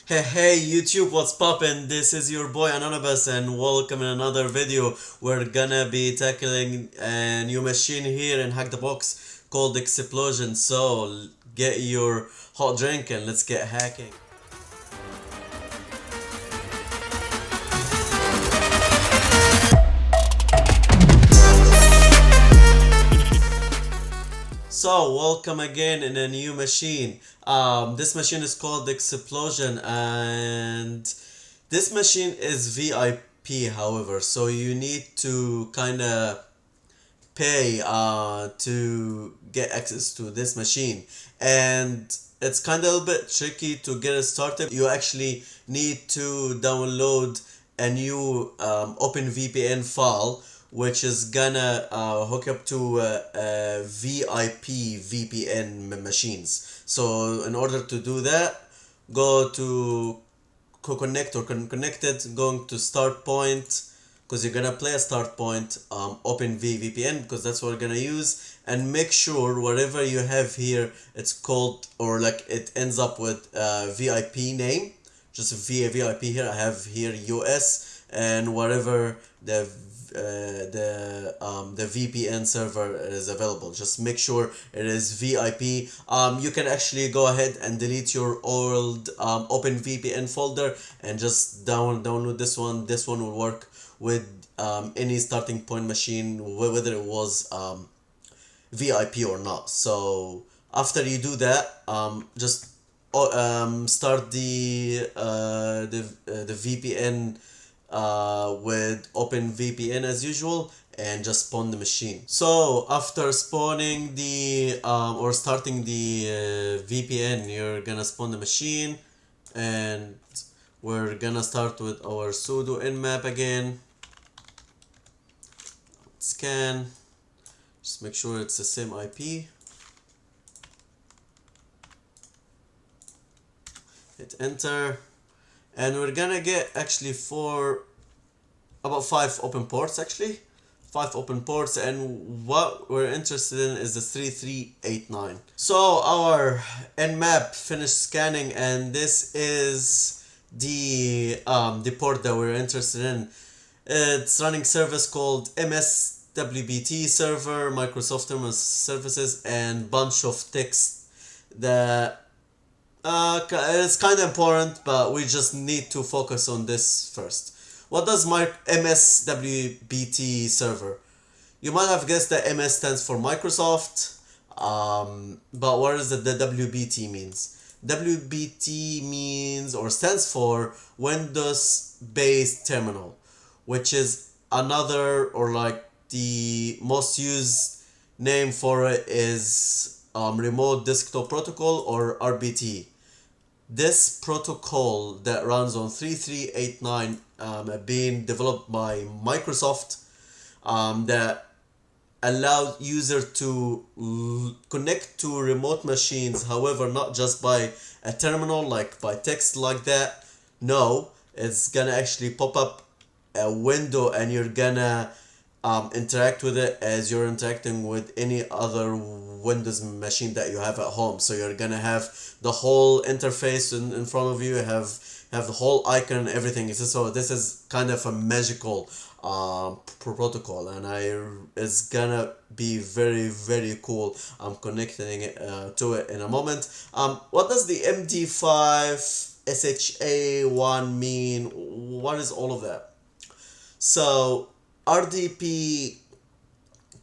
Hey YouTube, what's poppin'? This is your boy Anonymous and welcome in another video. We're gonna be tackling a new machine here in Hack the Box called Explosion. So get your hot drink and let's get hacking. So welcome again in a new machine. This machine is called Explosion and this machine is VIP, however, so you need to kind of pay to get access to this machine, and it's kind of a bit tricky to get it started. You actually need to download a new OpenVPN file, which is gonna hook up to VIP VPN machines. So in order to do that, go to connect or connected, going to start point, because you're gonna play a start point, open VPN, because that's what we're gonna use, and make sure whatever you have here it's called, or like it ends up with VIP name, just VIP here. I have here US, and whatever the VPN server is available, just make sure it is VIP. You can actually go ahead and delete your old OpenVPN folder and just download this one. This one will work with any starting point machine, whether it was VIP or not. So after you do that, just start the VPN with OpenVPN as usual, and just spawn the machine. So after spawning the or starting the VPN, you're gonna spawn the machine, and we're gonna start with our sudo nmap again. Scan, just make sure it's the same IP. Hit enter, and we're gonna get actually about 5 open ports, actually 5 open ports, and what we're interested in is the 3389. So our nmap finished scanning, and this is the port that we're interested in. It's running service called MSWBT server, Microsoft Terminal Services, and bunch of text that it's kind of important, but we just need to focus on this first. What does my MSWBT server? You might have guessed that MS stands for Microsoft, but what does the WBT means? WBT means, or stands for, Windows Based Terminal, which is another, or like the most used name for it is Remote Desktop Protocol, or RBT. This protocol that runs on 3389, being developed by Microsoft, that allows user to connect to remote machines, however not just by a terminal, like by text like that. No, it's gonna actually pop up a window, and you're gonna interact with it as you're interacting with any other Windows machine that you have at home. So you're gonna have the whole interface in front of you, have the whole icon and everything. So this is kind of a magical protocol, and it's gonna be very very cool. I'm connecting it to it in a moment. What does the MD5 SHA1 mean? What is all of that? So RDP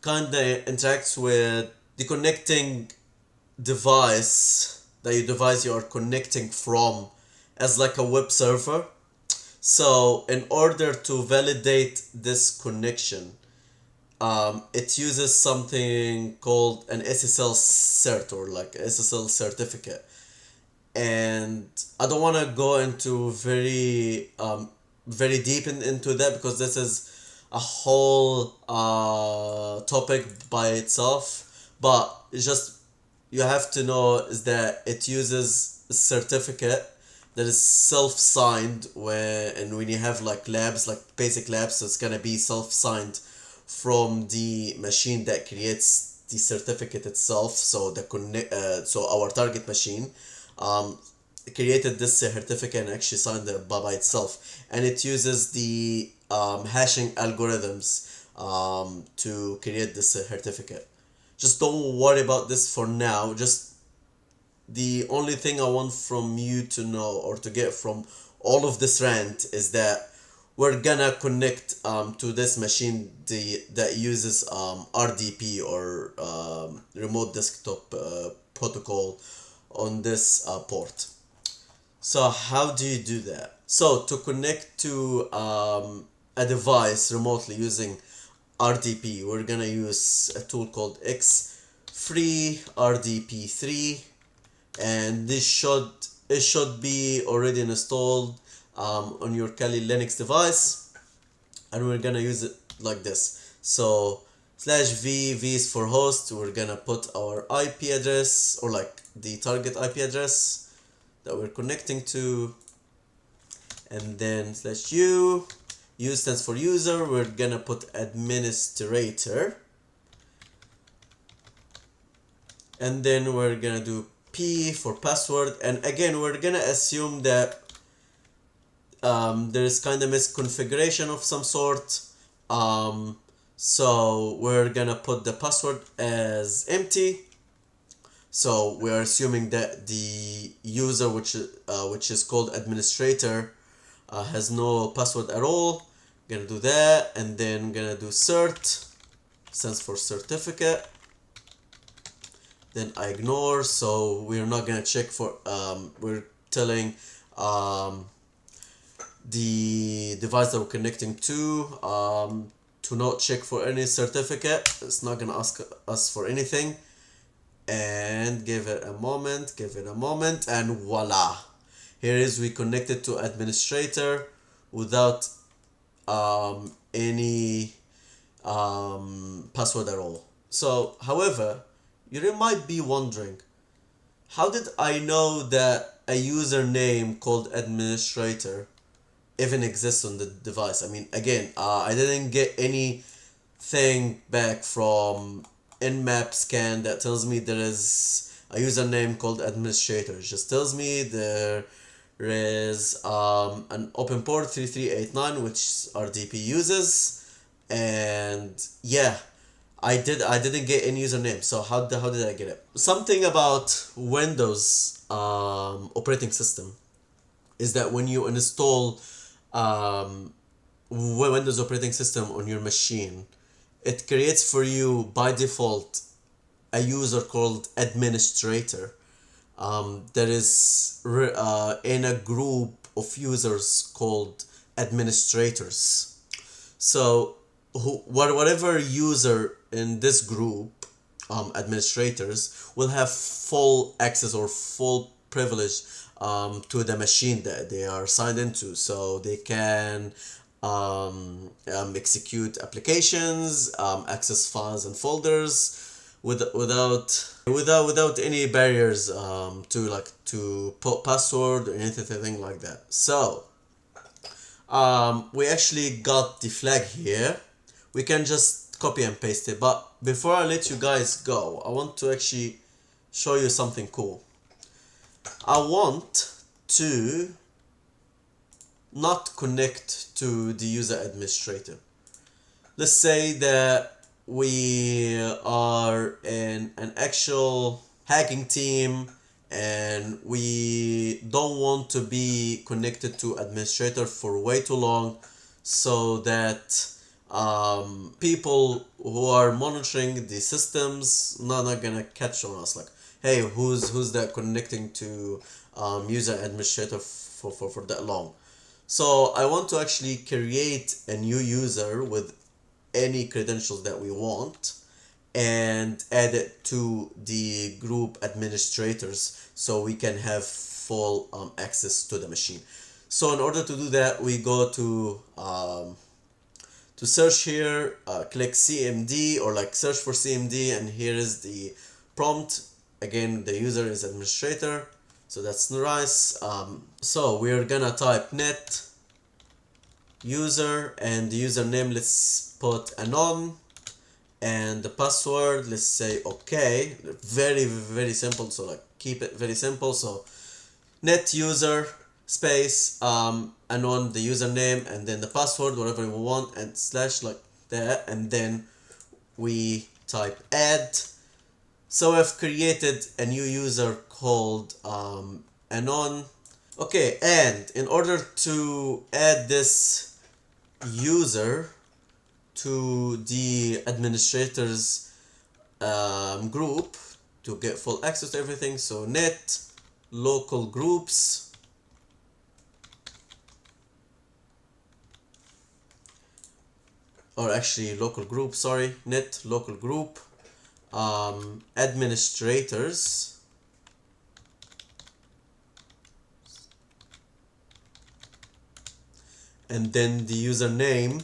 kind of interacts with the connecting device that you are connecting from, as like a web server. So in order to validate this connection, it uses something called an SSL cert, or like SSL certificate. And I don't want to go into very deep into that, because this is a whole topic by itself. But it's just, you have to know is that it uses a certificate that is self-signed, when you have like labs, like basic labs, so it's gonna be self-signed from the machine that creates the certificate itself. So so our target machine, um created this certificate and actually signed it by itself, and it uses the hashing algorithms to create this certificate. Just don't worry about this for now. Just the only thing I want from you to know or to get from all of this rant is that we're gonna connect to this machine that uses RDP or remote desktop protocol on this port. So how do you do that? So to connect to a device remotely using RDP, we're gonna use a tool called X-Free RDP3, and it should be already installed on your Kali Linux device, and we're gonna use it like this. So /v is for host. We're gonna put our IP address, or like the target IP address that we're connecting to, and then /u. U stands for user. We're gonna put administrator, and then we're gonna do P for password. And again, we're gonna assume that there is kind of misconfiguration of some sort. So we're gonna put the password as empty. So we are assuming that the user, which is called administrator, has no password at all. Gonna do that, and then gonna do cert, stands for certificate. Then I ignore, so we're not gonna check for we're telling the device that we're connecting to not check for any certificate. It's not gonna ask us for anything. And give it a moment, and voila, here is we connected to administrator without any password at all. So however, you might be wondering, how did I know that a username called administrator even exists on the device? I mean, again, I didn't get anything back from Nmap scan that tells me there is a username called administrator. It just tells me there is an open port 3389 which RDP uses, and yeah, I didn't get any username. So how did I get it? Something about Windows operating system is that when you install Windows operating system on your machine, it creates for you by default a user called administrator. That is in a group of users called administrators. So whatever user in this group, administrators, will have full access or full privilege to the machine that they are signed into, so they can execute applications, access files and folders without any barriers to put password or anything like that. So we actually got the flag here. We can just copy and paste it, but before I let you guys go, I want to actually show you something cool. I want to not connect to the user administrator. Let's say that we are in an actual hacking team and we don't want to be connected to administrator for way too long, so that people who are monitoring the systems not gonna catch on us, like, hey, who's that connecting to user administrator for that long. So I want to actually create a new user with any credentials that we want and add it to the group administrators so we can have full access to the machine. So in order to do that, we go to search here, click CMD or like search for CMD, and here is the prompt. Again, the user is administrator, so that's nice. So we're gonna type net user, and the username, let's put anon, and the password, let's say okay. Very simple, so like keep it very simple. So net user space anon the username and then the password whatever we want and slash like that, and then we type add. So I've created a new user called anon. Okay, and in order to add this user to the administrators group to get full access to everything, so net local groups, or actually local group, sorry, net local group administrators, and then the username,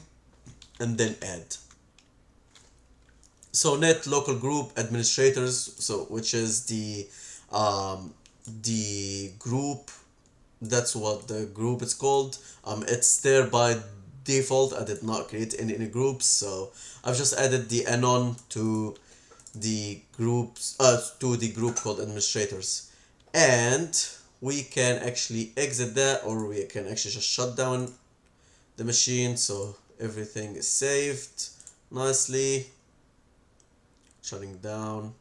and then add. So net local group administrators, so which is the group, that's what the group is called. It's there by default. I did not create any groups, so I've just added the anon to the groups to the group called administrators, and we can actually exit that, or we can actually just shut down the machine so everything is saved nicely. Shutting down,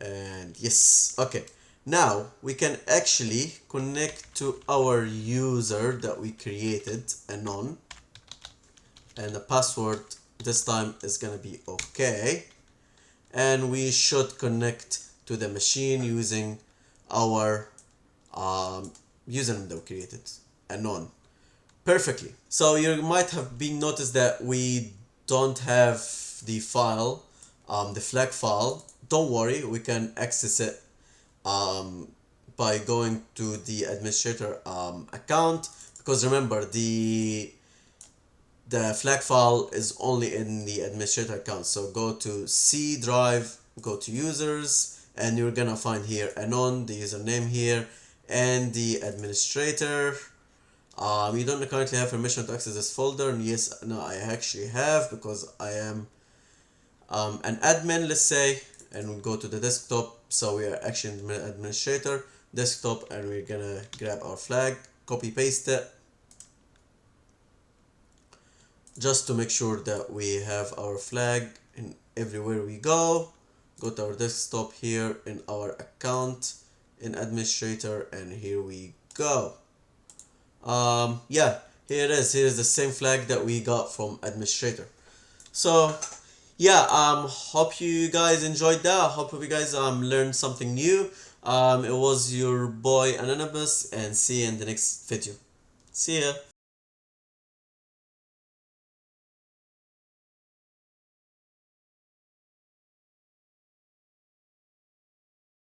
and yes, okay, now we can actually connect to our user that we created anon, and the password this time is gonna be okay, and we should connect to the machine using our username that we created anon perfectly. So you might have been noticed that we don't have the file, the flag file. Don't worry, we can access it by going to the administrator account, because remember the flag file is only in the administrator account. So go to C drive, go to users, and you're gonna find here anon, the username here, and the administrator. You don't currently have permission to access this folder, and yes, no, I actually have, because I am an admin, let's say, and we go to the desktop. So we are actually in administrator desktop, and we're gonna grab our flag, copy paste it, just to make sure that we have our flag in everywhere we go. Go to our desktop here in our account in administrator, and here we go. Yeah, here it is. Here is the same flag that we got from administrator. So yeah, hope you guys enjoyed that. Hope you guys learned something new. It was your boy Anonymous, and see you in the next video. See ya.